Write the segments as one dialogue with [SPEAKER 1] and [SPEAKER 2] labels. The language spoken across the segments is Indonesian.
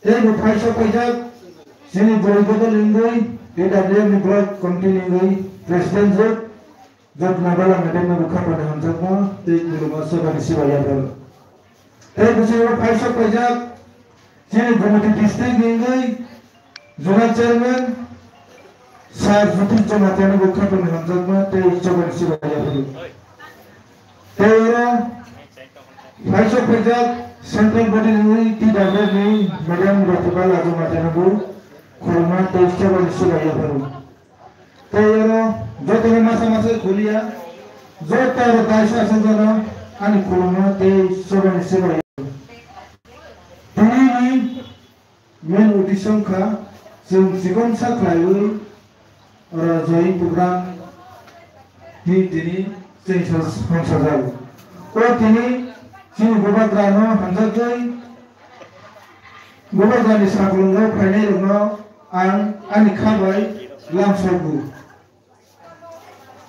[SPEAKER 1] Tei bu paisa pajak sini boleh kita linggai tidak dia migrate continue presiden jod nagala madem na buka pada hamzat mo tei bulu masa bagi si bayar dulu. Tei bu sini paisa pajak sini Gumati district linggai zona chairman sar futul jamaatnya buka pada hamzat mo tei coba si bayar dulu. Tei paisa pajak central body ini tidak ada ni madam bertukar lagu macam itu kurma testa bagi sudah baru. Tayaro jatuh masa-masa kuliah jatuh kaisa saja ani kurma testa bagi sudah. Ini main udisong ka sikon sak layu orang join program ini sensas hansajau. Oh ini sini gobat rano hanjat jai gobat rani sakulung lo paine lo ani khabai lamsogu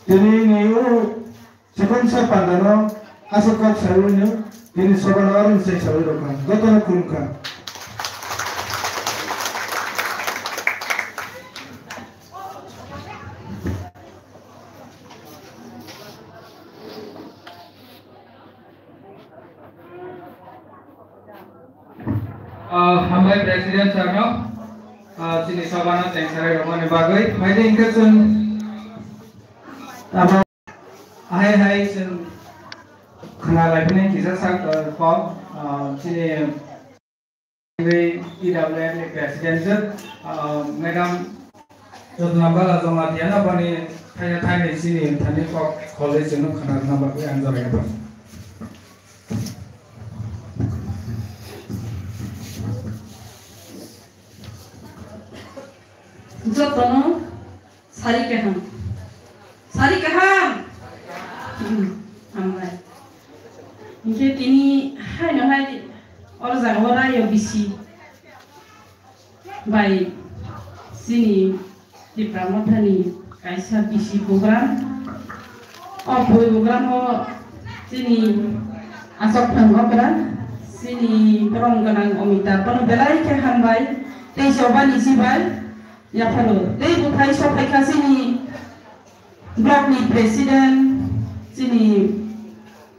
[SPEAKER 1] ini niu sikon sa pandano asokap sarunyo ini soban orang saya sawirokan gotona kurungka
[SPEAKER 2] Hambai Presiden Sarno, sini sabana tengsarai romane bagai, mai deh ingkatun, tapi hai sen kenal lagi nih kisah sak pop, sini IWM Presiden Sir, Madam jod nambah atau latihan apa nih tanya sini, tanya kok college itu kenal nambah gue anjor ya bang.
[SPEAKER 3] Jotono sari kaham amai inke tini hai no hai or zangora yo bisi by sini di Pramodhani kaisa bisi program program ho sini asok program sini perongganang omita panu belai ke hambai tei sobani sibai ya panu tei bukai sopai kasini blok ni presiden sini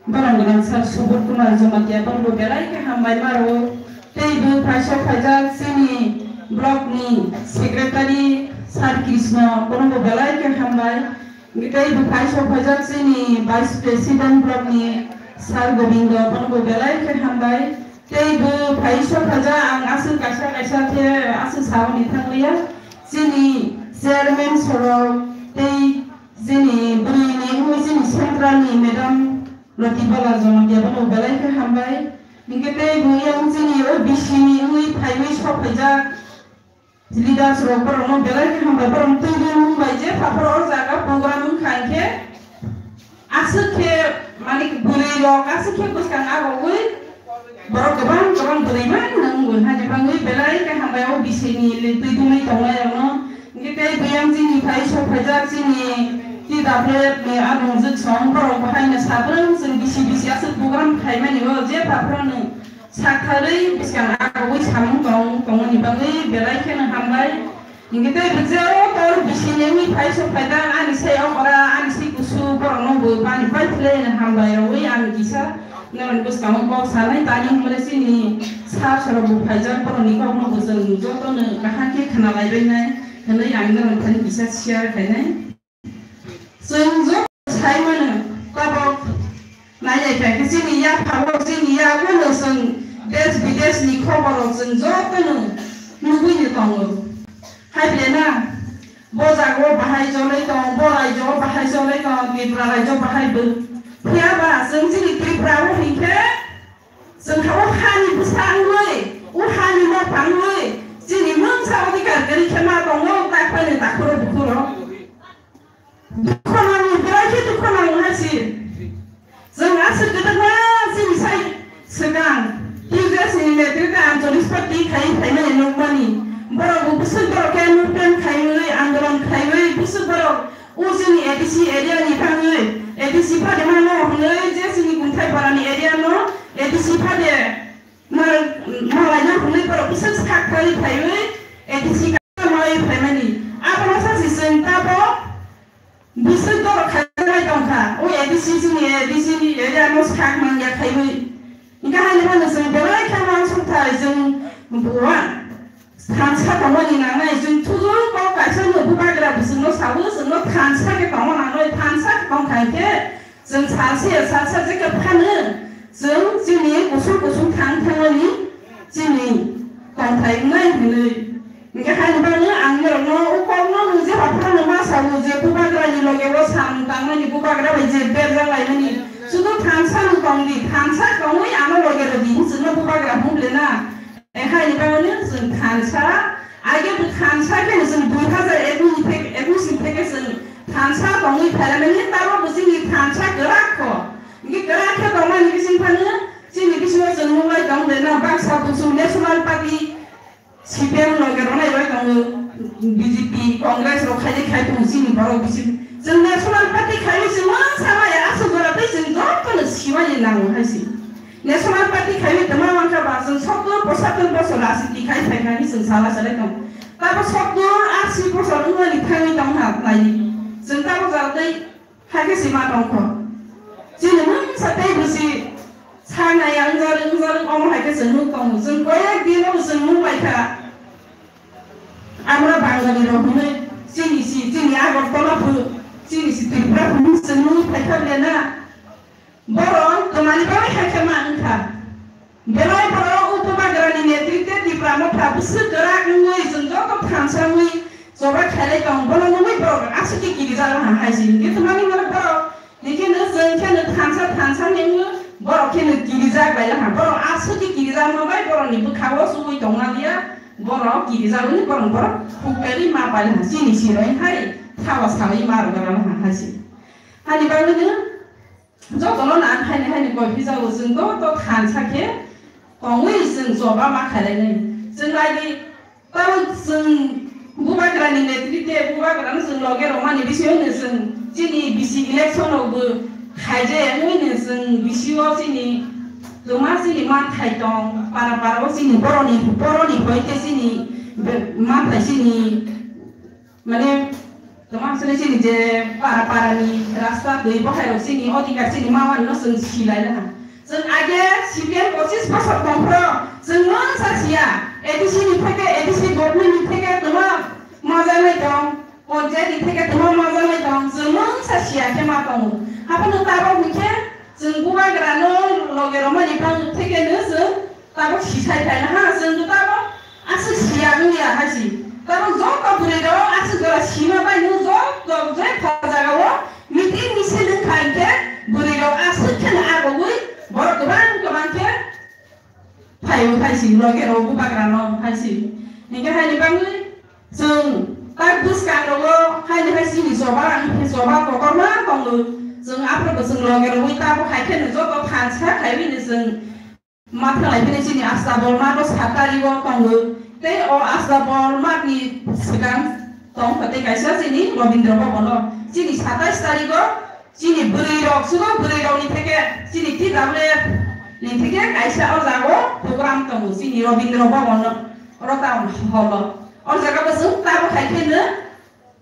[SPEAKER 3] barang sar subur kumar jamatia panu belai ke hambai maro tei bukai sopai jak sini blok ni sekretari sar Krishna panu belai ke hambai tei bukai sopai jak sini vice president blok ni sar Gobindo panu belai ke hambai tei bukai sopai jak ang asu kaisa ke asu sawani thanglia sini chairman soro tei sini brini hu sini central ni madam Lotibala jona dia bano balai ke hambai ningke tei bu yang sini o bisini hui phaiwi sopaja leader soro porono balai ke hambai porom tei mumbai je papro jaga program khanke asukhe malik buri rok asukhe buskan ago hui borok gabang beriman nanggun hanya bangui belai ke hambai o bisini le tei dumai tongai no kita bayang sini kai so pajak sini tidak boleh me adung zut song borok bahaya sabrang sing bisi asuk program kai mani o je papron sakari buskan ago hui samung tong ni bangui belai ke hambai kita bejero tor bisini mi kai so pajak ani sei ora ani si kusu borok no bu pani pai hambai oi ani kisa namun bos kamu kau salai tanya mulai sini sah serabu pajak peroni kau mau bosan muncul tu ne kahake kenal lagi nih kenal yang namun tadi bisa share kan senjol saya mana kau nanya ke sini ya kau sini ya mana sen des ni kau baru senjol tu ne nunggu ni tahu hai bena bozak wo bahai jolai tahu bolai jo bahai jolai tahu bibra jo bahai ber Siapa? Sengsi Tripura hingga sengkau hani besar gue, hani mau panggil, sini mengsa orang dari kemana dong, tak pernah tak kurang. Dukungan berarti dukungan hasil. Sengaja kita sini saya segan, tiga sini mereka anjur seperti kain mana nombani, baru busuk baru kain numpang kain anggaran kain busuk baru. Usini edisi area ni panggil, edisi pada mana orang je sini kuntai parani area no, edisi pada malanya kuntai बर बिसोर साख्रि थायो एदिसि माय फैमानि आबो सासे जों ताबो बिसोर दर खालाय दंखा ओ एदिसि जोंनि एदिसि एया मस्काक मांया थायो इनका हानि जों बेलाय खामा सुथाय जों बुवा थानसा दंनि नांनाय जों थुलुर गाव गायसन बुबाग्रा बिसोरनो सावो जोंनो थानसा के दङ नांनाय थानसा दंखायके जों सासे जेके फानो जों जोंनि गुसुं थांनि जोंनि दंथायनाय होनो इनका हानि आंनो उखौनो जे फानो मा सावो जे बुबाग्रानि लगेबो साम दांनानि बुबाग्रा बायदि बेरजालायनि सुदु थानसा दंनि थानसा दङै आनो लगेरो बिसोरनो बुबाग्रा बुंलेना एखायनो जों थानसा आगे थानसा के जों 2021 থেকে जों थानसा दङै फालायनि तारो जोंनि थानसा गोराखो इनके गोराखो दङनि बिसिन फानो जोंनि बिसिनो जों मुलाय दं देना बाक्सा बुसु नेशनल पार्टी सिपिएम लगेरनाय बाय दङ बीजेपी कांग्रेस रो खायदो जोंनि बर' बिसिन जों नेशनल पार्टी खायो जों सामाया आसु गोराबै जों दपनो सिवाय नाङो हायसि नेशनल पार्टी खायो तमा मानका बाजों 70 बोसोर राजनीति खाय फायखानि जों साला साले दं ताबो 70 बोसोर उननि थाङै दं हाबनाय जों ताबो जादै हागे सिमा दंखो जों साथै बुसि सानाय आंजारो अम हागे जों दं जों कयेक दिनाव जों मुबायखा आमरा बांगाली रहुने जोंनि आगरतलाफो जोंनि त्रिपुराफोरनि जों फायखालेना बर' कमानि बाय खायमा ओंखा बेलाय बर' उपबाग्रानि नेतृत्व दिप्रामफ्रा बिसोर गोरागै जों जब थानसाङै जबा खायलाय दं बोलङै बर' आसुखि गिरि जानो हायसि गेतमानि माने बर' निकेनो जों केनो थानसाङैनो बर' केनो गिरि जाबाय हा बर' आसुखि गिरि जामाबाय बर'नि बुखाव सुबै दंना बिया बर' गिरि जाबोनि बर' फुकेरि मा बाय हासिनि सिरैहाय थावा साबै मार गरानो हासि हानि बायनो जतनो नान हायनि गय बिजाव जों तो थानसाके दङै जों जबा मा खालायनै जों लायदि ताव जों बुबाग्रानि नेतृत्व बुबाग्रानो जों लगे रमानि बिसिनो जों जोंनि बिसि इलेक्शनावबो खायजे मोनो जों बिसियाव जोंनि दमा जोंनि मान थाय दं पाराव जोंनि बर'नि बयते जोंनि मान थाय जोंनि माने तमासने जोंनि जे पारानि रास्ता दै बहायाव जोंनि अधिकार जोंनि मावानो जों सिलायना जों आगे सिबिएम 25 बोसोर दंफ्रो जों सासिया एदिसिनि फैके एदिसि गभर्नमेन्टनि फैके तमा मजानाय दं पंचायतनि फैके तमा मजानाय दं जों सासिया के मा दं हाबनो ताबो मिखे जों बुबाग्रानो लगेरमानि फां फैकेनो जों ताबो सिसाय थायना हा जों ताबो आसु सिया गैया हासि ताबो जक बुरेरो आसु गरा सिमा बाय नु जक जे फाजागाव मिटिं मिसिल खायके बुरेरो आसु खेन आगोवै बर गोबां के फायौ फायसि लगेरो बुबाग्रानो हासि निके हायनि बाङै जों ता बुसकांगो हायनि हासिनि जबा गगरमा दङ जों आफोरबो जों लगेरो बै ताबो खायखेनो जक थानसा खायबिनो जों मा थालायबिनो जोंनि आस्था बरमा 7 तारिखआव दङ ते ओ आस्था बरमानि सिगां दं फते गायसा जोंनि रबीन्द्र भवन जोंनि 27 तारिखआव जोंनि बोरैरावनि फैके जोंनि टिडाब्ले नि फैके गायसा अजागो प्रग्राम दङ जोंनि रबीन्द्र भवन रता हल और जागाबो जों ताबो खायखेनो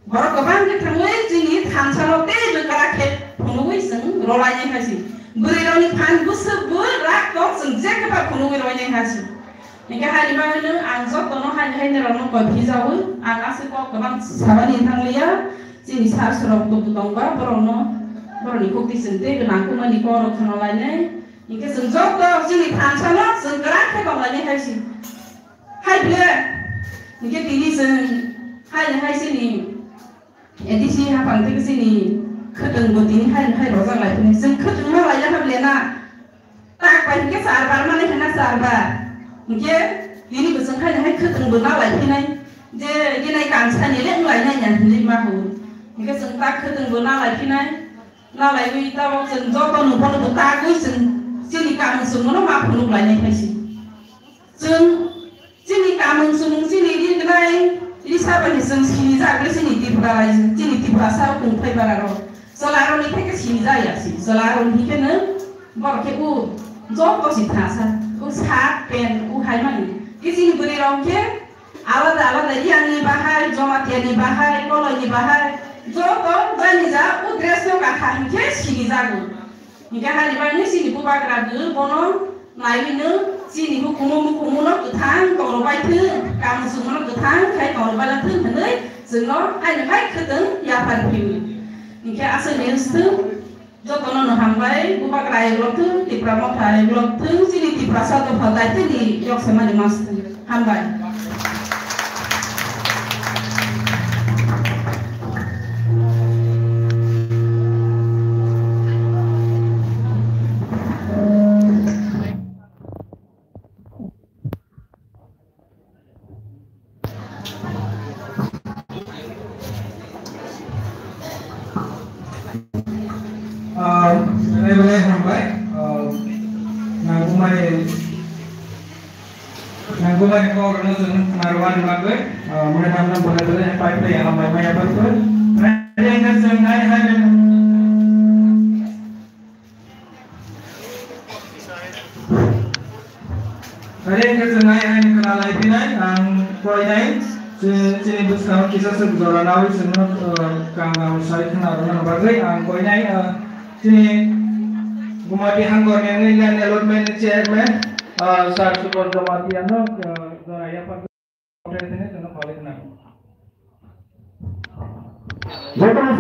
[SPEAKER 3] बर गोबां के थाङै जोंनि थानसानाव ते लोगराखे फुनुबै जों रलायनाय हासि बोरैरावनि फान बुसबो राग दं जों जेकेबा फुनुबै रलायनाय हासि निके हानि बाङैनो आं जतनो हायनो रनो गभि जावो आं आसेको गोबां साबानि थांलिया जोंनि सारसरावबो दंबा बर'नि कक्टिसन ते गोनांखौ मानि बर' खालामलायनाय निके जों जत जोंनि थानसाना जों गोराखे दंलायनाय हायसि हायब्ले निके दिनि जों हाय जोंनि एदिसि हाफांते जोंनि खोदोंबो दिनि हाय रजालायफिनो जों खोदोंना लायला हाबलेना ताक बायके सारबार माने खाना सारबार निके दिनि बोसों हाय खोदोंबो ना लायफिनाय जे दिनै गांसानि ले लायनाय यानि माहो निके जों ताक खोदोंबो ना लायफिनाय ना लायबै ताव जों जत नुबोनो तागै जोंनि गामोन सुंनो मा फुनु लायनाय फायसि जों जोंनि गामोन सुं जोंनि दिनै इसाबानि जों सिनि जाग्रे जोंनि त्रिपुरा साव खुंफाय बारारो जलारनि फैके सिनि जायासि जलारनि केनो बरके उ जत सि थासा उ सात पेन उ हायमानि Kisini beri rongke, alat yang dibahas, jomat yang dibahas, kolon dibahas, joto baniza udres no kakak hingga sini jago. Hingga hari ini sini buka kerja, bono naibinu sini hukumu no ketang, kalau baik tu, kamu semua ketang, kayak kalau baik tu hendak, semua ada baik ketang, ya panpiu. Hingga asal itu joto no hambai, buka kerja blok tu, di pramu kerja blok tu, sini di prasad tu pada itu di yok sama di mas hambai.
[SPEAKER 2] Boleh sampai nangkumai kau kena naruhan bagai mereka boleh yang pipe yang ramai banyak betul. Ada yang sengai ada. Ada yang sengai ada kenal lagi nih, kau ini sini bersama kisah sejarah nawi semua kang saya naruhan bagai kau ini sini Gumati Hangor yang ini kan allotment chairman saat support Gumati ano ya pak ini kena balik nak.
[SPEAKER 1] Jangan